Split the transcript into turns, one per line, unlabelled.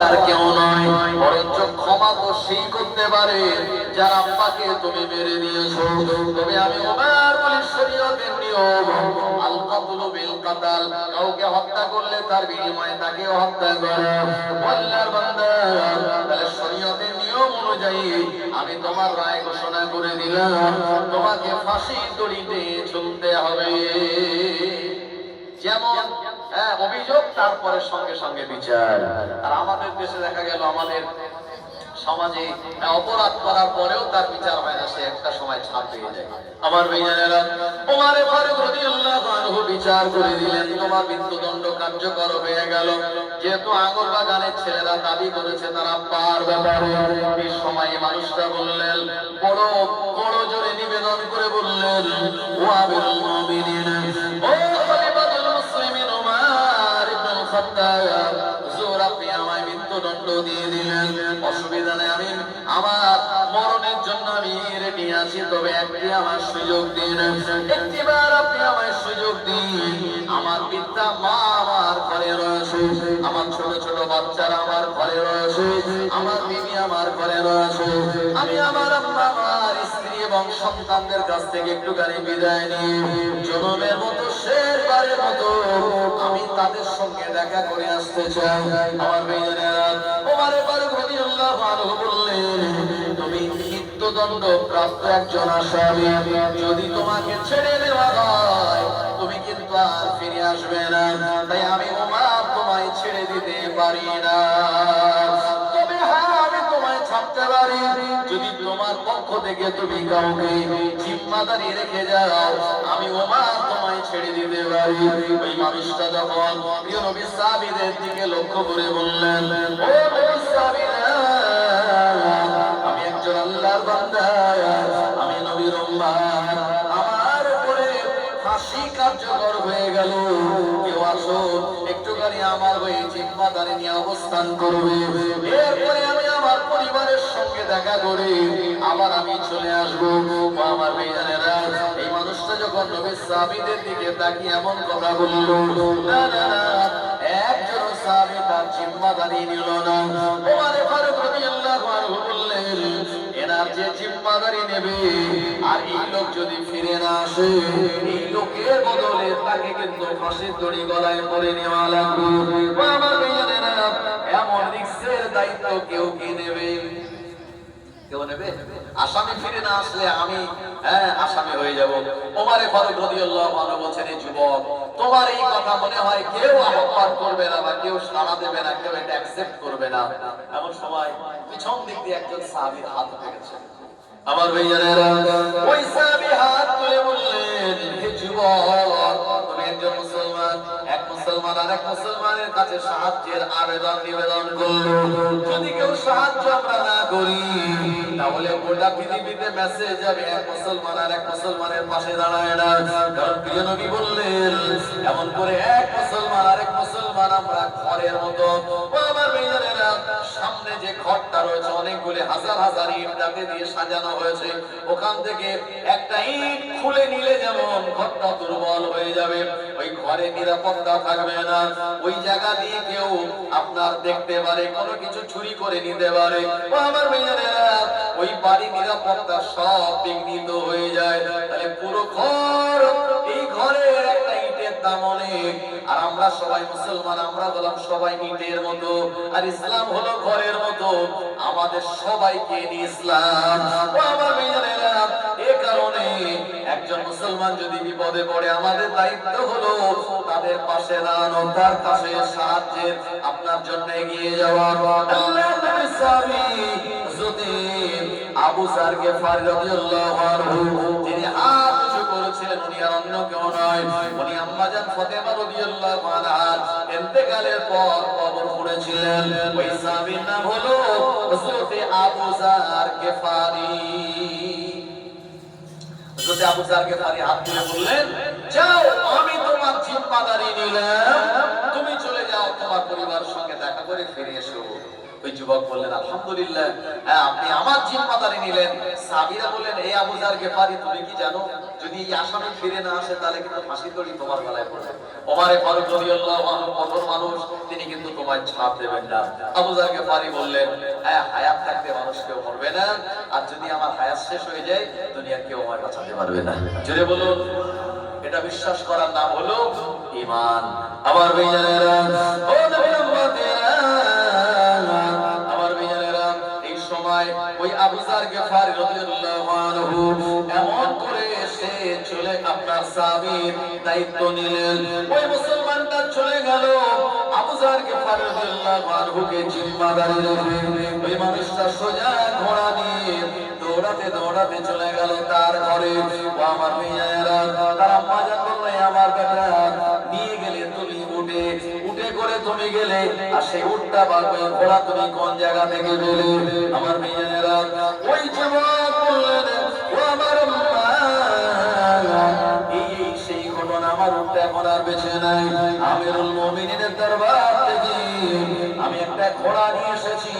আর কেউ নয়, বরঞ্চ ক্ষমা তো সেই করতে পারে যার আব্বাকে তুমি মেরে দিয়েছো। তবে আমি ওমর বলি শরীয়তের নিয়ম আল কাতলু বিল কাতাল, কাউকে হত্যা করলে তার বিনিময়ে তাকে হত্যা করা। আল্লাহর বান্দা, তাহলে শরীয়তের নিয়ম অনুযায়ী আমি তোমার রায় ঘোষণা করে দিলাম, তোমাকে ফাঁসির দড়িতে ঝুলতে হবে। যেমন অভিযোগ তারপরে সঙ্গে সঙ্গে বিচার। আর আমাদের দেশে দেখা গেল আমাদের সমাজে অপরাধ করার পরেও তার বিচার হয় না, সে একটা সময় ছাড় পেয়ে যায়। আমার ভাইয়েরা, ওমর ফারুক রাদিয়াল্লাহু আনহু বিচার করে দিলেন, তোমার মৃত্যুদণ্ড কার্যকর হয়ে গেল। যেহেতু আঙ্গুর বাগানের ছেলেরা দাবি করেছে তারা পার ব্যাপারে, এই সময় মানুষটা বললেন, বড় বড় জোরে নিবেদন করে বললেন, ও আমিরুল মুমিনিন, ও খলিফাতুল মুসলিমিন ওমর ইবনে খাত্তাব, হুজুর আপনি আমায় মৃত্যুদণ্ড দিয়ে দিলেন, অসুবিধা নেই, আমি আমার মরণের জন্য আমি রেডি আছি, তবে একটি আমার সুযোগ দিন, একটিবার আপনি আমায় সুযোগ দিন। আমার পিতা মা আমার ঘরে রয়েছে, আমার ছোট ছোট বাচ্চারা আমার ঘরে রয়েছে, আমার বিবি আমার ঘরে রয়েছে, আমি আমার আম্মা আমার স্ত্রী এবং সন্তানদের কাছ থেকে একটুখানি বিদায় নিয়ে জনমের মতো শেষবারের মতো আমি তাদের সঙ্গে দেখা করে আসতে চাই। আমার ভাইয়েরা, ওমর ফারুক রাদিয়াল্লাহু আনহু বললেন, তুমি মৃত্যুদণ্ড প্রাপ্ত একজন আসামি, যদি তোমাকে ছেড়ে দেওয়া হয় তুমি কিন্তু আর ফিরে আসবে না, তাই আমি ওমর তোমায় ছেড়ে দিতে পারি না। তবে হ্যাঁ, আমি তোমায় ছাড়তে পারি যদি তোমার পক্ষ থেকে তুমি কাউকে জিম্মাদারি রেখে যাও, আমি ওমর তোমায় ছেড়ে দিতে পারি। ওই মানুষটা যখন প্রিয় নবী সাহাবীদের দিকে লক্ষ্য করে বললেন, ও নবী সাহাবীরা, আমি একজন আল্লাহর বান্দা, আমি নবীর উম্মত, আমার উপরে ফাঁসি কার্যকর হয়ে গেল, কেউ আসো একটুখানি আমার হয়ে জিম্মাদারি নিয়ে অবস্থান করবে, এরপরে আমি আমার পরিবারের সঙ্গে দেখা করে আবার আমি চলে আসবো। আমার ভাইয়েরা, এই মানুষটা যখন নবী সাহাবীদের দিকে তাকিয়ে এমন কথা বলল, না না না, একজন সাহাবী তার জিম্মাদারি নিল না। ওমর ফারুক রাদিয়াল্লাহু আনহু বললেন, এনার যে জিম্মাদারি নেবে আর এই লোক যদি ফিরে না আসে, এই লোকের বদলে তাকে কিন্তু ফাঁসির দড়ি গলায় পরে নেওয়া লাগবে। আমার ভাইয়েরা, এমন রিস্কের দায়িত্ব কেউ কি নেবে? কেউ নেবে? আসামি ফিরে না আসলে আমি আসামি হয়ে যাব। ওমর ফারুক রাদিয়াল্লাহু আনহু বলেন, এই যুবক, তোমার এই কথা মনে হয় কেউ আহ্বান করবে না বা কেউ সাড়া দেবে না, কেউ এটা অ্যাকসেপ্ট করবে না। এমন সময় পিছন দিক দিয়ে একজন সাহাবীর হাত উঠে গেছে। আমার ভাইয়েরা, ওই সাহাবী হাত তুলে বললেন, হে যুবক, তুমি একজন মুসলমান, এক মুসলমান আর এক মুসলমানের কাছে সাহায্যের আবেদন নিবেদন করলো, যদি কেউ সাহায্য আমরা না করি তাহলে গোটা পৃথিবীতে মেসেজ যাবে এক মুসলমান আর এক মুসলমানের পাশে দাঁড়ায় না। কারণ প্রিয় নবী বললেন, এমন করে এক মুসলমান আর এক মুসলমান আমরা ঘরের মতো। আমার ভাইয়েরা, সামনে যে ঘরটা রয়েছে অনেকগুলি হাজার হাজার ইট যাতে দিয়ে সাজানো হয়েছে, ওখান থেকে একটা ইট খুলে নিলে যেমন ঘরটা দুর্বল হয়ে যাবে, ওই ঘরে নিরাপত্তা থাকবে না, ওই জায়গা দিয়ে কেউ আপনার দেখতে পারে, কোনো কিছু চুরি করে নিতে পারে। আমার ভাইয়েরা, ওই বাড়ি নিরাপত্তা সব বিঘ্নিত হয়ে যায়। তাহলে পুরো ঘর, এই ঘরের একটা ইটের দাম অনেক। আর আমরা সবাই মুসলমান, আমরা বললাম সবাই ইটের মতো, আর ইসলাম হলো ঘরের মতো, আমাদের সবাইকে নিয়ে ইসলাম। আমার ভাইয়েরা, এ কারণে একজন মুসলমান যদি বিপদে পড়ে আমাদের দায়িত্ব হলো তাদের পাশে দাঁড়ানো, তার কাছে সাহায্যের আপনার জন্য এগিয়ে যাওয়া। আল্লাহর নবী সাহাবী যদি আবু যার গিফারী রাদিয়াল্লাহু আনহু, যিনি হাত উঁচু করেছিলেন, উনি আর অন্য কেউ নয়, উনি আম্মা জান ফাতেমা রাদিয়াল্লাহু আনহার ইন্তেকালের পর কবর খুঁড়েছিলেন। ওই সাহাবীর নাম হলো হযরত আবু যার গিফারী। হযরত আবু যার গিফারী হাত তুলে বললেন, যাও, আমি তোমার জিম্মাদারি নিলাম, তুমি চলে যাও, তোমার পরিবারের সঙ্গে দেখা করে ফিরে এসো। ওই যুবক বললেন আলহামদুলিল্লাহ, আপনি আমার জিম্মাদারি নিলেন। সাহাবীরা বললেন, এই আবু যার গেফারি, তুমি কি জানো যদি এই আসামি ফিরে না আসে তাহলে কিন্তু ফাঁসি দড়ি তোমার গলায় পড়বে। ওমরে ফারুক রাদিয়াল্লাহু আনহু কঠোর মানুষ, তিনি কিন্তু তোমায় ছাড় দেবেন না। আবু যার গেফারি বললেন, হায়াত থাকতে মানুষ কেউ মরবে না, আর যদি আমার হায়াত শেষ হয়ে যায় দুনিয়ার কেউ আমায় বাঁচাতে পারবে না। জোরে বলুন, এটা বিশ্বাস করার নাম হলো ঈমান। আমার ভাইয়েরা, ও নবীর উম্মতেরা, আমার ভাইয়েরা, এই সময় ওই আবু যার গেফারি রাদিয়াল্লাহু আনহু এমন করে এসে চলে আপনার সাহাবীর দায়িত্ব নিলেন। ওই মুসলমানটা চলে গেল, আবু যার গেফারি রাদিয়াল্লাহু আনহুকে জিম্মাদারি রেখে ওই মানুষটা সোজা ঘোড়া নিয়ে দৌড়াতে দৌড়াতে চলে গেল তার ঘরে। ও আমার ভাইয়েরা, তার আম্মা জান বলল, আমার বেটা নিয়ে গেলে তুমি উঠে উঠে করে তুমি গেলে, আর সেই উটটা বা ঘোড়া তুমি কোন জায়গা থেকে পেলে? আমার ভাইয়েরা, ওই যুবক বললেন, ও আমার আম্মা, এই সেই ঘটনা, আমার উটটা এখন আর বেঁচে নাই। আমিরুল মুমিনিনের দরবার থেকে আমি একটা ঘোড়া নিয়ে এসেছি,